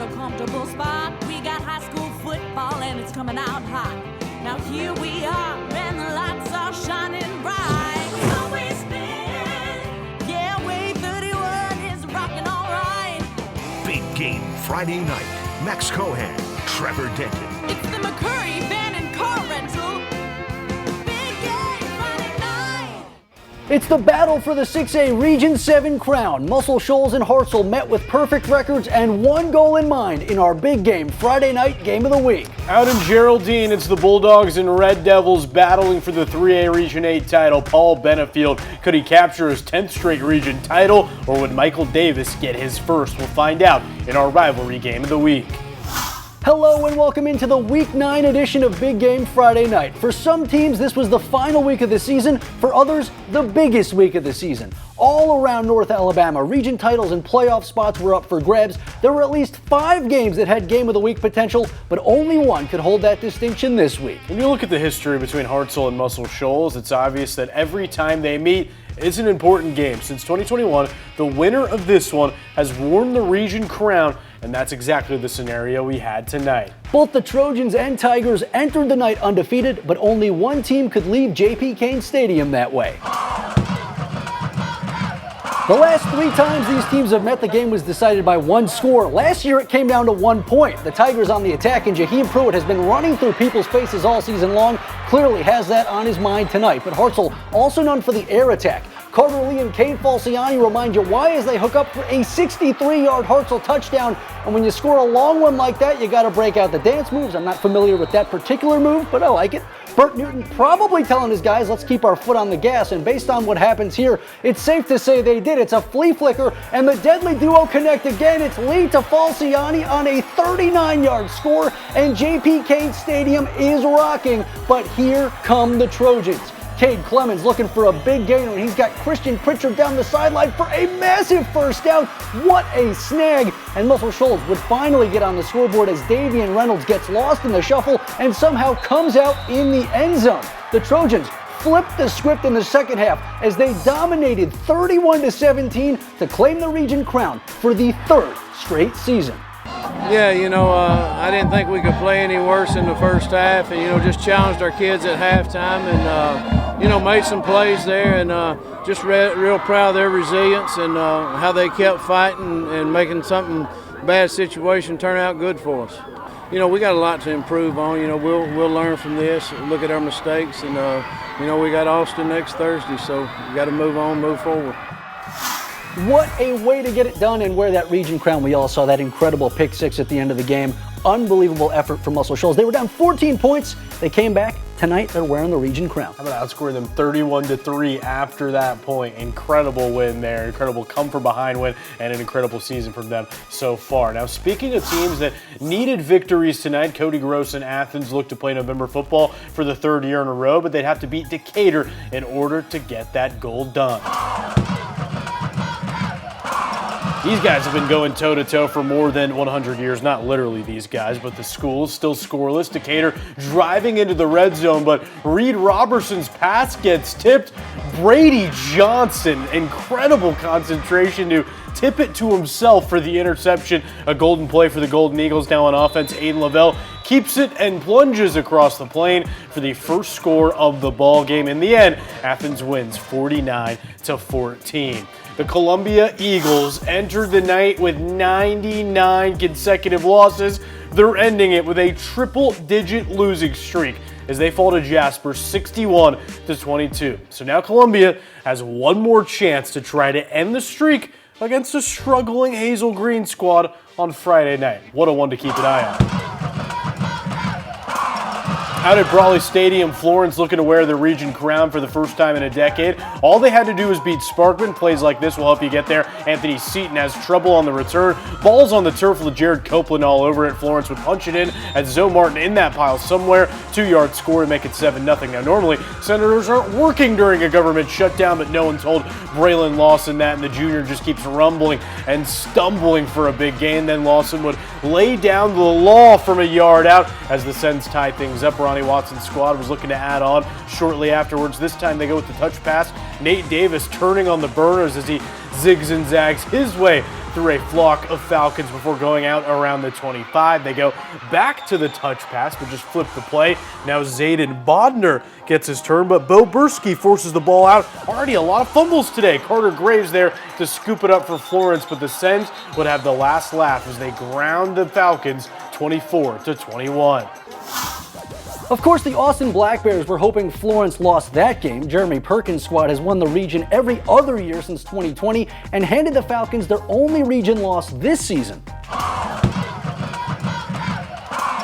found a comfortable spot. We got high school football and it's coming out hot. Now here we are and the lights are shining bright. It's always been, yeah, WAAY 31 is rocking all right. Big game Friday night. Max Cohan, Trevor Denton. It's the McCurry Van and Car Rental. Big game Friday night. It's the battle for the 6A Region 7 crown. Muscle Shoals and Hartselle met with perfect records and one goal in mind in our big game Friday night game of the week. Out in Geraldine, it's the Bulldogs and Red Devils battling for the 3A Region 8 title. Paul Benefield, could he capture his 10th straight region title, or would Michael Davis get his first? We'll find out in our rivalry game of the week. Hello and welcome into the Week 9 edition of Big Game Friday Night. For some teams, this was the final week of the season. For others, the biggest week of the season. All around North Alabama, region titles and playoff spots were up for grabs. There were at least 5 games that had Game of the Week potential, but only one could hold that distinction this week. When you look at the history between Hartselle and Muscle Shoals, it's obvious that every time they meet, it's an important game. Since 2021, the winner of this one has worn the region crown, and that's exactly the scenario we had tonight. Both the Trojans and Tigers entered the night undefeated, but only one team could leave J.P. Cain Stadium that way. The last 3 times these teams have met, the game was decided by one score. Last year, it came down to 1 point. The Tigers on the attack, and Jaheim Pruitt has been running through people's faces all season long. Clearly has that on his mind tonight. But Hartselle also known for the air attack. Carter Lee and Kane Falciani remind you why as they hook up for a 63-yard Hartselle touchdown. And when you score a long one like that, you got to break out the dance moves. I'm not familiar with that particular move, but I like it. Burt Newton probably telling his guys, let's keep our foot on the gas. And based on what happens here, it's safe to say they did. It's a flea flicker, and the deadly duo connect again. It's Lee to Falciani on a 39-yard score, and J.P. Cain Stadium is rocking. But here come the Trojans. Clemens looking for a big gainer, and he's got Christian Pritchard down the sideline for a massive first down. What a snag! And Muscle Shoals would finally get on the scoreboard as Davian Reynolds gets lost in the shuffle and somehow comes out in the end zone. The Trojans flipped the script in the second half as they dominated 31-17 to claim the region crown for the 3rd straight season. Yeah, I didn't think we could play any worse in the first half, and just challenged our kids at halftime, and made some plays there, and just real proud of their resilience and how they kept fighting and making something bad situation turn out good for us. We got a lot to improve on. We'll learn from this, look at our mistakes, and we got Austin next Thursday, so we got to move on, move forward. What a way to get it done and wear that region crown. We all saw that incredible pick 6 at the end of the game. Unbelievable effort from Muscle Shoals. They were down 14 points. They came back. Tonight, they're wearing the region crown. How about outscoring them 31-3 after that point? Incredible win there. Incredible come from behind win and an incredible season from them so far. Now, speaking of teams that needed victories tonight, Cody Gross and Athens look to play November football for the 3rd year in a row, but they'd have to beat Decatur in order to get that goal done. These guys have been going toe-to-toe for more than 100 years. Not literally these guys, but the school is still scoreless. Decatur driving into the red zone, but Reed Robertson's pass gets tipped. Brady Johnson, incredible concentration to tip it to himself for the interception. A golden play for the Golden Eagles. Now on offense, Aiden Lavelle keeps it and plunges across the plane for the first score of the ball game. In the end, Athens wins 49-14. The Columbia Eagles entered the night with 99 consecutive losses. They're ending it with a triple-digit losing streak as they fall to Jasper 61-22. So now Columbia has one more chance to try to end the streak against a struggling Hazel Green squad on Friday night. What a one to keep an eye on. Out at Brawley Stadium, Florence looking to wear the region crown for the first time in a decade. All they had to do was beat Sparkman. Plays like this will help you get there. Anthony Seaton has trouble on the return. Ball's on the turf with Jared Copeland all over it. Florence would punch it in at Zoe Martin in that pile somewhere. 2-yard score to make it 7-0. Now normally, Senators aren't working during a government shutdown, but no one told Braylon Lawson that, and the junior just keeps rumbling and stumbling for a big gain. Then Lawson would lay down the law from a yard out as the Sens tie things up. Ronnie Watson's squad was looking to add on shortly afterwards. This time they go with the touch pass. Nate Davis turning on the burners as he zigs and zags his way through a flock of Falcons before going out around the 25. They go back to the touch pass, but just flip the play. Now Zayden Bodner gets his turn, but Bo Bursky forces the ball out. Already a lot of fumbles today. Carter Graves there to scoop it up for Florence, but the Sens would have the last laugh as they ground the Falcons 24-21. Of course, the Austin Black Bears were hoping Florence lost that game. Jeremy Perkins' squad has won the region every other year since 2020 and handed the Falcons their only region loss this season.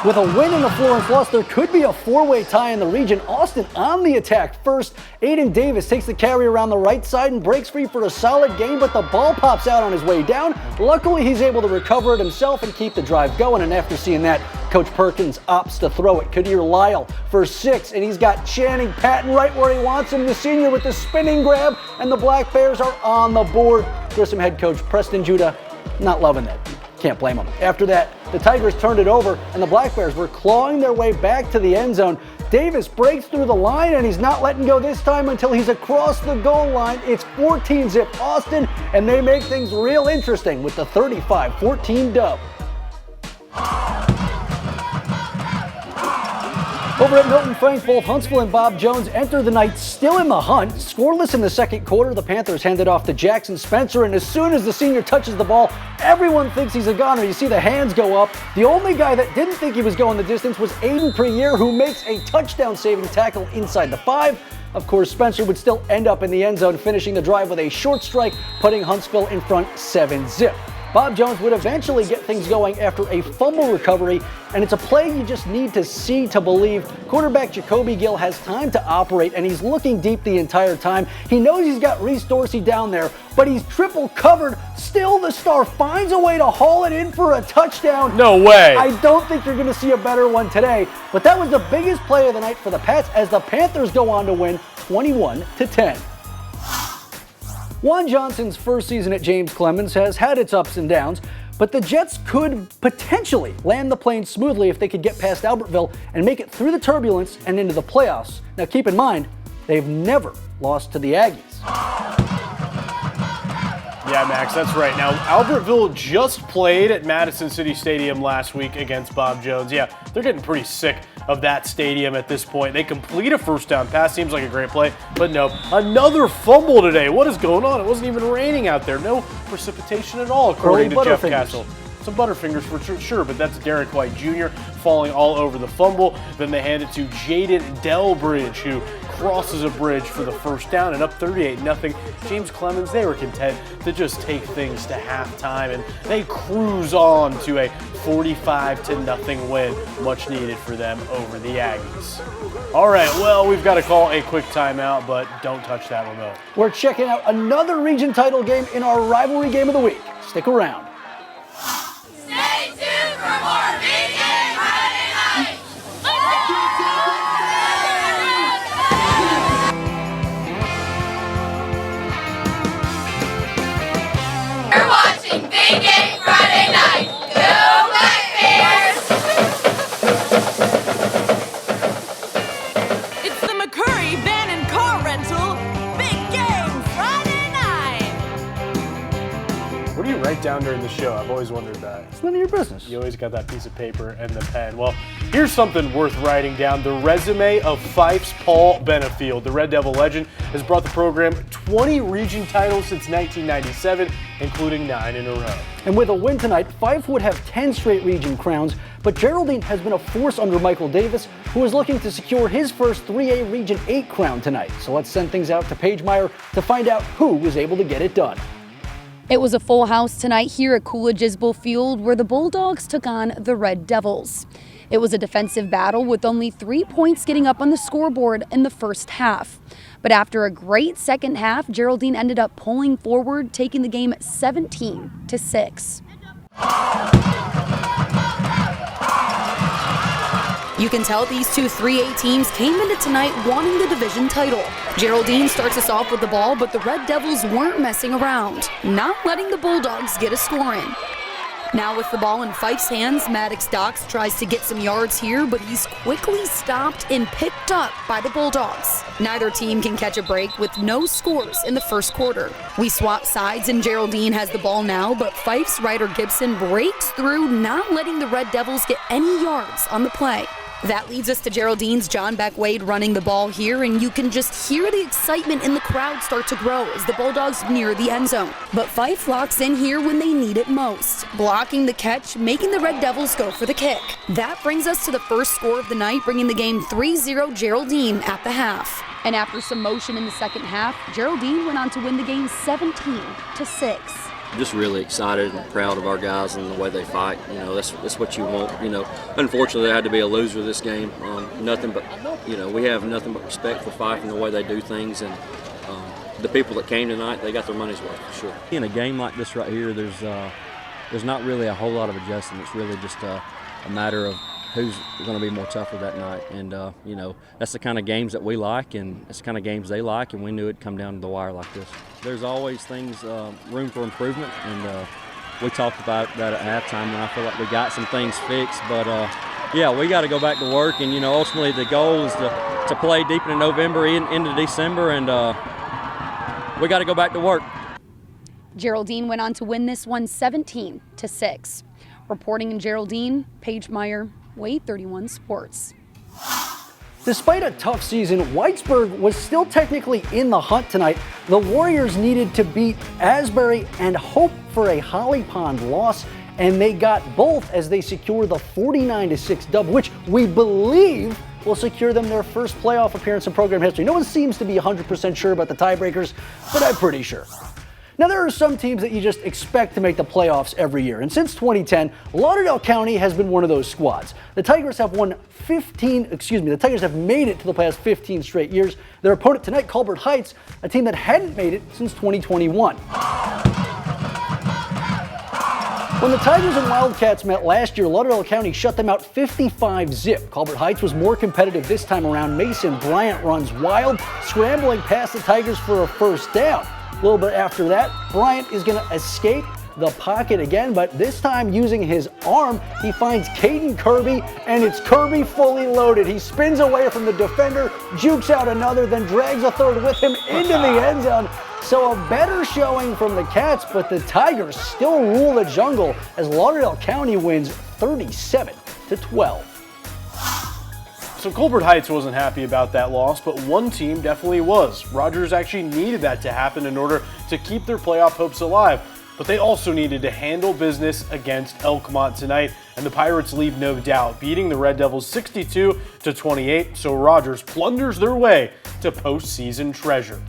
With a win and a Florence loss, there could be a four-way tie in the region. Austin on the attack first. Aiden Davis takes the carry around the right side and breaks free for a solid gain, but the ball pops out on his way down. Luckily, he's able to recover it himself and keep the drive going, and after seeing that, Coach Perkins opts to throw it. Kadir Lyle for 6, and he's got Channing Patton right where he wants him, the senior with the spinning grab, and the Black Bears are on the board. Grissom head coach Preston Judah not loving that. Can't blame him. After that, the Tigers turned it over, and the Black Bears were clawing their way back to the end zone. Davis breaks through the line, and he's not letting go this time until he's across the goal line. It's 14-zip Austin, and they make things real interesting with the 35-14 dub. Over at Milton Frank, both Huntsville and Bob Jones enter the night still in the hunt. Scoreless in the second quarter, the Panthers hand it off to Jackson Spencer, and as soon as the senior touches the ball, everyone thinks he's a gunner. You see the hands go up. The only guy that didn't think he was going the distance was Aiden Priere, who makes a touchdown-saving tackle inside the 5. Of course, Spencer would still end up in the end zone, finishing the drive with a short strike, putting Huntsville in front 7-zip. Bob Jones would eventually get things going after a fumble recovery, and it's a play you just need to see to believe. Quarterback Jacoby Gill has time to operate, and he's looking deep the entire time. He knows he's got Reese Dorsey down there, but he's triple covered. Still, the star finds a way to haul it in for a touchdown. No way. I don't think you're going to see a better one today, but that was the biggest play of the night for the Pats as the Panthers go on to win 21-10. Juan Johnson's first season at James Clemens has had its ups and downs, but the Jets could potentially land the plane smoothly if they could get past Albertville and make it through the turbulence and into the playoffs. Now keep in mind, they've never lost to the Aggies. Yeah, Max, that's right. Now, Albertville just played at Madison City Stadium last week against Bob Jones. Yeah, they're getting pretty sick of that stadium at this point. They complete a first down pass. Seems like a great play, but no. Another fumble today. What is going on? It wasn't even raining out there. No precipitation at all, according to Jeff Castle. Some Butterfingers for sure, but that's Derek White Jr. falling all over the fumble. Then they hand it to Jaden Delbridge, who crosses a bridge for the first down, and up 38-0. James Clemens, they were content to just take things to halftime, and they cruise on to a 45-0 win, much needed for them over the Aggies. All right, well, we've got to call a quick timeout, but don't touch that remote. We're checking out another region title game in our rivalry game of the week. Stick around. Stay tuned for more Pisgah Friday night. You're watching Pisgah Friday night. Go Black Bears! It's the McCurry Van and Car Rental Big Game Friday night. What do you write down during the show? I've always wondered that. It's none of your business. You always got that piece of paper and the pen. Well, here's something worth writing down. The resume of Fyffe's Paul Benefield. The Red Devil legend has brought the program 20 region titles since 1997, including 9 in a row. And with a win tonight, Fyffe would have 10 straight region crowns, but Geraldine has been a force under Michael Davis, who is looking to secure his first 3A Region 8 crown tonight. So let's send things out to Paige Meyer to find out who was able to get it done. It was a full house tonight here at Coolidge's Field, where the Bulldogs took on the Red Devils. It was a defensive battle with only 3 points getting up on the scoreboard in the first half. But after a great second half, Geraldine ended up pulling forward, taking the game 17-6. You can tell these two 3A teams came into tonight wanting the division title. Geraldine starts us off with the ball, but the Red Devils weren't messing around, not letting the Bulldogs get a score in. Now with the ball in Fyffe's hands, Maddox Docks tries to get some yards here, but he's quickly stopped and picked up by the Bulldogs. Neither team can catch a break with no scores in the first quarter. We swap sides and Geraldine has the ball now, but Fyffe's Ryder Gibson breaks through, not letting the Red Devils get any yards on the play. That leads us to Geraldine's John Beck-Wade running the ball here, and you can just hear the excitement in the crowd start to grow as the Bulldogs near the end zone. But Fyffe locks in here when they need it most, blocking the catch, making the Red Devils go for the kick. That brings us to the first score of the night, bringing the game 3-0 Geraldine at the half. And after some motion in the second half, Geraldine went on to win the game 17-6. Just really excited and proud of our guys and the way they fight. You know, that's what you want. You know, unfortunately, there had to be a loser this game. Nothing but, you know, we have nothing but respect for Fyffe and the way they do things. And the people that came tonight, they got their money's worth for sure. In a game like this right here, there's not really a whole lot of adjusting. It's really just a matter of who's going to be more tougher that night. And, you know, that's the kind of games that we like, and it's the kind of games they like, and we knew it'd come down to the wire like this. There's always things, room for improvement, and we talked about that at halftime, and I feel like we got some things fixed. But, yeah, we got to go back to work, and, you know, ultimately the goal is to play deep into November, into December, and we got to go back to work. Geraldine went on to win this one 17-6. Reporting in Geraldine, Paige Meyer, WAAY 31 Sports. Despite a tough season, Whitesburg was still technically in the hunt tonight. The Warriors needed to beat Asbury and hope for a Holly Pond loss, and they got both as they secure the 49-6 dub, which we believe will secure them their first playoff appearance in program history. No one seems to be 100% sure about the tiebreakers, but I'm pretty sure. Now, there are some teams that you just expect to make the playoffs every year, and since 2010, Lauderdale County has been one of those squads. The Tigers have made it to the past 15 straight years. Their opponent tonight, Culbert Heights, a team that hadn't made it since 2021. When the Tigers and Wildcats met last year, Lauderdale County shut them out 55-zip. Culbert Heights was more competitive this time around. Mason Bryant runs wild, scrambling past the Tigers for a first down. A little bit after that, Bryant is going to escape the pocket again, but this time using his arm, he finds Caden Kirby, and it's Kirby fully loaded. He spins away from the defender, jukes out another, then drags a third with him into the end zone. So a better showing from the Cats, but the Tigers still rule the jungle as Lauderdale County wins 37-12. So Culbert Heights wasn't happy about that loss, but one team definitely was. Rogers actually needed that to happen in order to keep their playoff hopes alive, but they also needed to handle business against Elkmont tonight, and the Pirates leave no doubt, beating the Red Devils 62-28, so Rogers plunders their way to postseason treasure.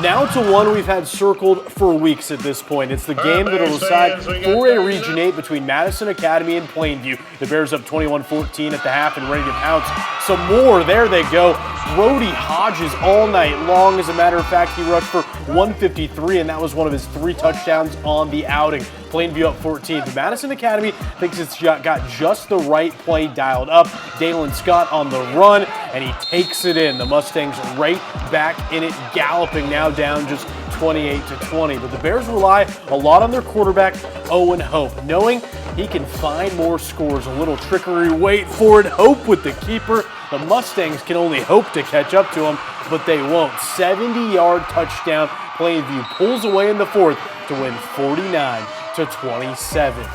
Now to one we've had circled for weeks at this point. It's the game that will decide 4A Region 8 between Madison Academy and Plainview. The Bears up 21-14 at the half and ready to pounce some more. There they go. Brody Hodges all night long. As a matter of fact, he rushed for 153, and that was one of his 3 touchdowns on the outing. Plainview up 14. The Madison Academy thinks it's got just the right play dialed up. Dalen Scott on the run, and he takes it in. The Mustangs right back in it, galloping now down just 28-20. But the Bears rely a lot on their quarterback, Owen Hope, knowing he can find more scores. A little trickery, wait for it, Hope with the keeper. The Mustangs can only hope to catch up to him, but they won't. 70-yard touchdown. Plainview pulls away in the fourth to win 49-27.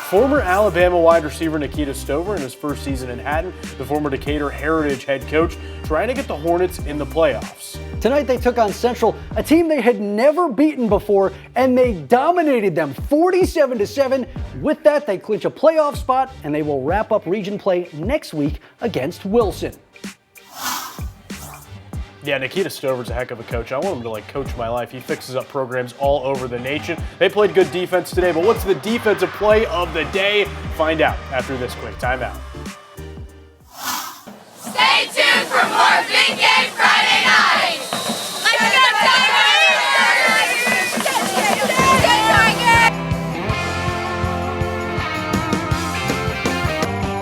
Former Alabama wide receiver Nikita Stover in his first season in Hatton, the former Decatur Heritage head coach, trying to get the Hornets in the playoffs. Tonight they took on Central, a team they had never beaten before, and they dominated them 47-7. With that, they clinch a playoff spot, and they will wrap up region play next week against Wilson. Yeah, Nikita Stover's a heck of a coach. I want him to coach my life. He fixes up programs all over the nation. They played good defense today, but what's the defensive play of the day? Find out after this quick timeout. Stay tuned for more Big Game Friday night. Let's go Tigers! Go Tigers!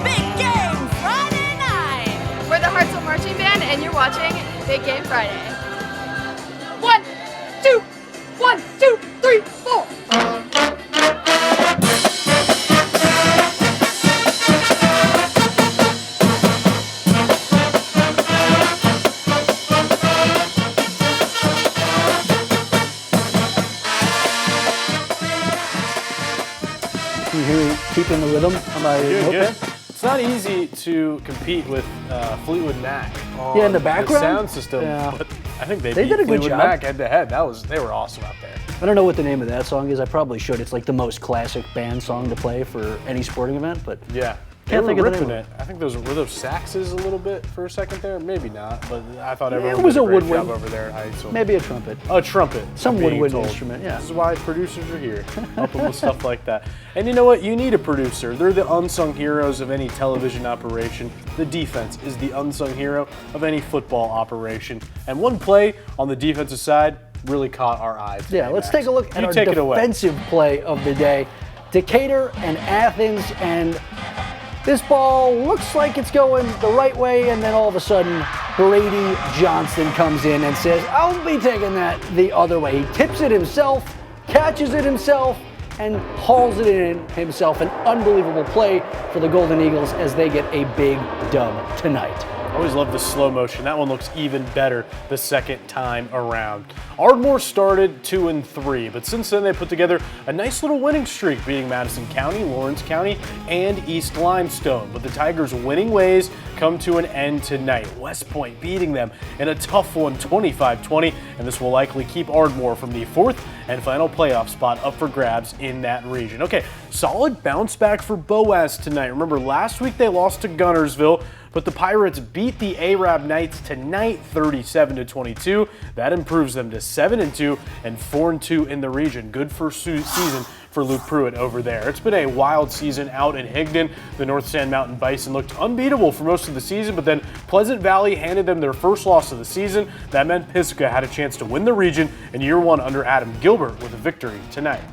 Big Game Friday night. We're the Hartsville Marching Band, and you're watching Big Game Friday. 1, 2, 1, 2. keeping the rhythm on my notepad. It's not easy to compete with Fleetwood Mac on in the background sound system, but I think they beat did a good Fleetwood job. Mac head to head. They were awesome out there. I don't know what the name of that song is. I probably should. It's like the most classic band song to play for any sporting event, but yeah. Can't think of the name ripping it. I think were those saxes a little bit for a second there? Maybe not, but I thought everyone it was did a a great woodwind. job over there at Heights. So. Maybe a trumpet. A trumpet. Some I'm being woodwind told. instrument, yeah. This is why producers are here, helping with stuff like that. And you know what? You need a producer. They're the unsung heroes of any television operation. The defense is the unsung hero of any football operation. And one play on the defensive side really caught our eye today, Yeah, let's Max. take a look at our defensive play of the day. Decatur and Athens, and this ball looks like it's going the right way, and then all of a sudden, Brady Johnston comes in and says, I'll be taking that the other way. He tips it himself, catches it himself, and hauls it in himself. An unbelievable play for the Golden Eagles as they get a big dub tonight. I always love the slow motion. That one looks even better the second time around. Ardmore started 2-3, but since then they put together a nice little winning streak, beating Madison County, Lawrence County, and East Limestone. But the Tigers' winning ways come to an end tonight. West Point beating them in a tough one, 25-20, and this will likely keep Ardmore from the fourth and final playoff spot up for grabs in that region. Okay, solid bounce back for Boaz tonight. Remember, last week they lost to Guntersville, but the Pirates beat the Arab Knights tonight 37-22. That improves them to 7-2 and 4-2 in the region. Good first season for Luke Pruitt over there. It's been a wild season out in Higdon. The North Sand Mountain Bison looked unbeatable for most of the season, but then Pleasant Valley handed them their first loss of the season. That meant Pisgah had a chance to win the region in year one under Adam Gilbert with a victory tonight.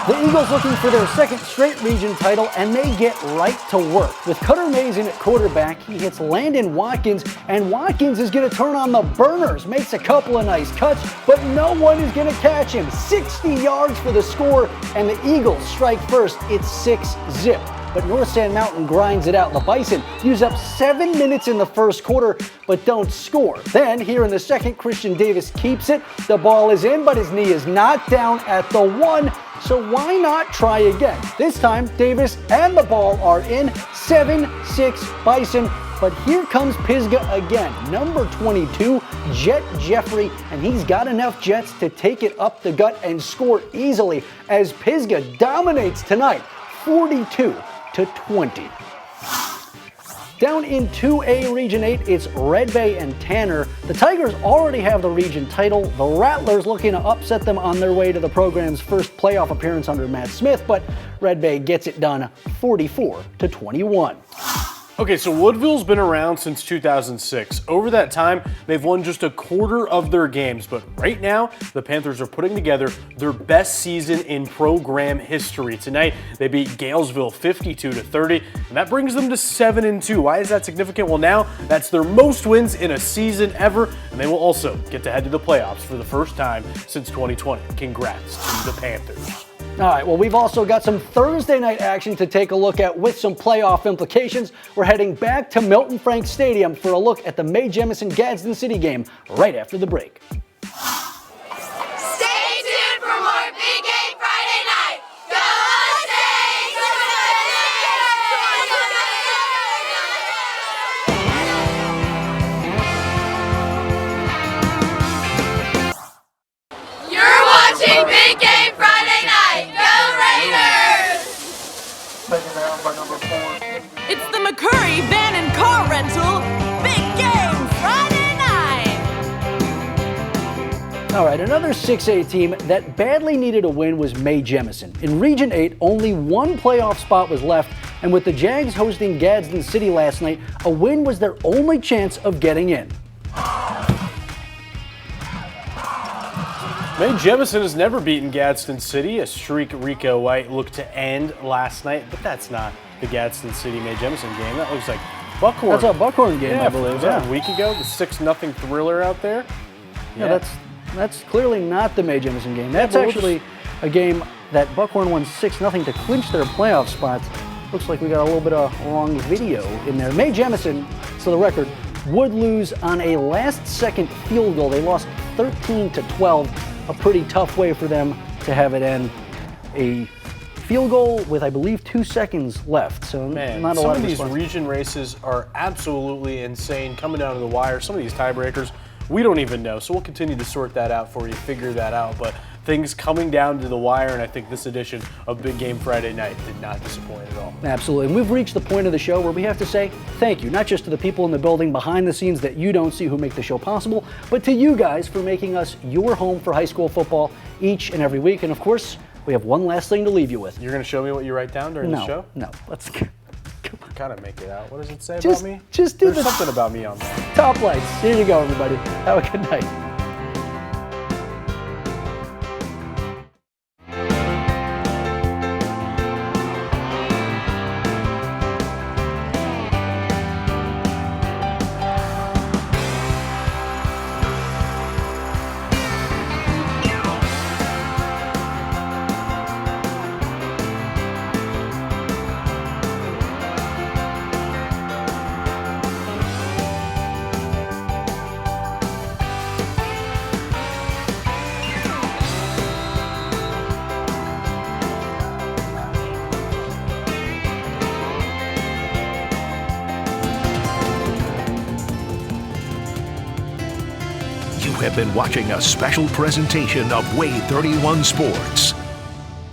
The Eagles looking for their second straight region title, and they get right to work. With Cutter Mays in at quarterback, he hits Landon Watkins, and Watkins is going to turn on the burners, makes a couple of nice cuts, but no one is going to catch him. 60 yards for the score, and the Eagles strike first. It's 6-zip. But North Sand Mountain grinds it out. The Bison use up 7 minutes in the first quarter, but don't score. Then, here in the second, Christian Davis keeps it. The ball is in, but his knee is knocked down at the 1. So why not try again? This time, Davis and the ball are in. 7-6 Bison. But here comes Pisgah again. Number 22, Jet Jeffrey, and he's got enough Jets to take it up the gut and score easily as Pisgah dominates tonight, 42-20. Down in 2A Region 8, it's Red Bay and Tanner. The Tigers already have the region title. The Rattlers looking to upset them on their way to the program's first playoff appearance under Matt Smith, but Red Bay gets it done 44-21. Okay, so Woodville's been around since 2006. Over that time, they've won just a quarter of their games, but right now, the Panthers are putting together their best season in program history. Tonight, they beat Galesville 52-30, and that brings them to 7-2. Why is that significant? Well, now, that's their most wins in a season ever, and they will also get to head to the playoffs for the first time since 2020. Congrats to the Panthers. All right, well, we've also got some Thursday night action to take a look at with some playoff implications. We're heading back to Milton Frank Stadium for a look at the Mae Jemison Gadsden City game right after the break. Stay tuned for more Big Game Friday night. Go State! You're watching Big Game Friday night. Go Raiders! It's the McCurry Van and Car Rental Big Game Friday night. All right, another 6A team that badly needed a win was Mae Jemison. In Region 8, only one playoff spot was left, and with the Jags hosting Gadsden City last night, a win was their only chance of getting in. Mae Jemison has never beaten Gadsden City. A streak Rico White looked to end last night, but that's not the Gadsden City Mae Jemison game. That looks like Buckhorn. That's a Buckhorn game, yeah, I believe. Was that a week ago? The 6-0 thriller out there? Yeah, that's clearly not the Mae Jemison game. That's actually a game that Buckhorn won 6-0 to clinch their playoff spots. Looks like we got a little bit of wrong video in there. Mae Jemison, for the record, would lose on a last-second field goal. They lost 13-12. A pretty tough way for them to have it end. a field goal with, I believe, 2 seconds left. So Man, not a some lot of of these response. region races are absolutely insane, coming down to the wire. Some of these tiebreakers, we don't even know. So we'll continue to sort that out for you, figure that out. But things coming down to the wire, and I think this edition of Big Game Friday Night did not disappoint at all. Absolutely. And we've reached the point of the show where we have to say thank you, not just to the people in the building behind the scenes that you don't see who make the show possible, but to you guys for making us your home for high school football each and every week. And of course, we have one last thing to leave you with. You're going to show me what you write down during the show? No. Let's Kind of make it out. What does it say Just- about me? just do There's the- something about me on there. top lights. Here you go, everybody. Have a good night. You have been watching a special presentation of WAAY 31 Sports.